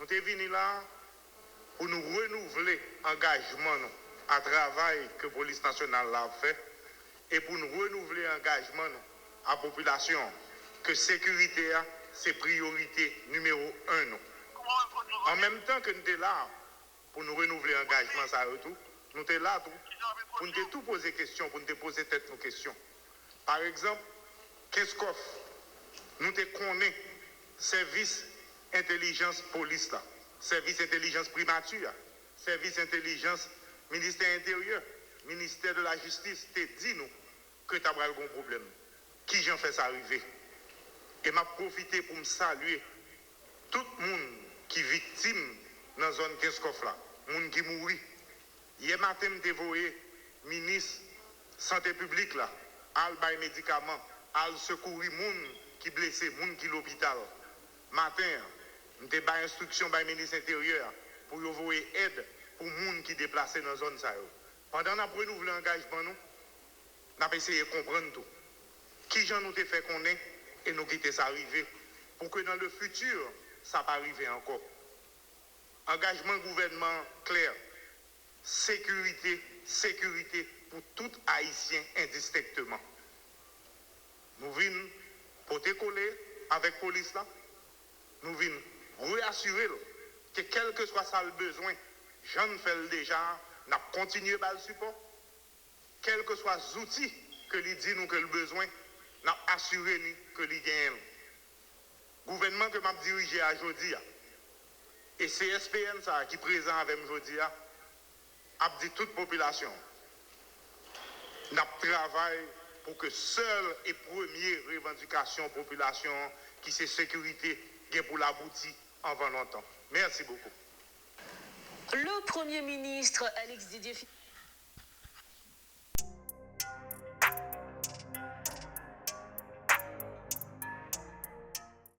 Nous sommes venus là pour nous renouveler l'engagement à travail que la police nationale a fait et pour nous renouveler l'engagement à la population que sécurité c'est priorité numéro 1. En même temps que nous sommes là pour nous renouveler l'engagement, ça tout, nous sommes là pour nous tout poser questions, pour nous poser tête nos questions. Par exemple, qu'est-ce qu'on nous te connaît service intelligence police là, service intelligence primature, service intelligence ministère intérieur, ministère de la justice, te dit nous que tu as un problème. Qui j'en fais ça arriver? Et m'a profité pour me saluer tout le monde qui est victime dans la zone Kenskoff là, monde qui mourit. Hier matin, je dévoyé ministre santé publique là, al bay médicaments, al secourir monde qui blessé, monde qui l'hôpital. Matin, je dévoyé instruction par ministre intérieur pour envoyer aide pour monde qui déplacé dans la zone ça. Pendant qu'on a renouvelé l'engagement nous, on a essayé de comprendre tout. Qui j'en nous fait qu'on est et nous quitter ça arriver pour que dans le futur ça ne pas arriver encore. Engagement gouvernement clair. Sécurité pour tout Haïtien indistinctement. Nous venons pour te coller avec la police là. Nous venons réassurer que quel que soit ça le besoin, j'en fais déjà, nous continuons à le support. Quels que soient les outils que lui dit nous que le besoin, nous assuré que lui gagne. Le gouvernement que m'a dirigé aujourd'hui et CSPN ça qui est présent avec moi aujourd'hui a dit toute population. Nous travaillons pour que seule et première revendication population qui c'est sécurité pour l'aboutir avant longtemps. Merci beaucoup. Le Premier ministre Alex Didier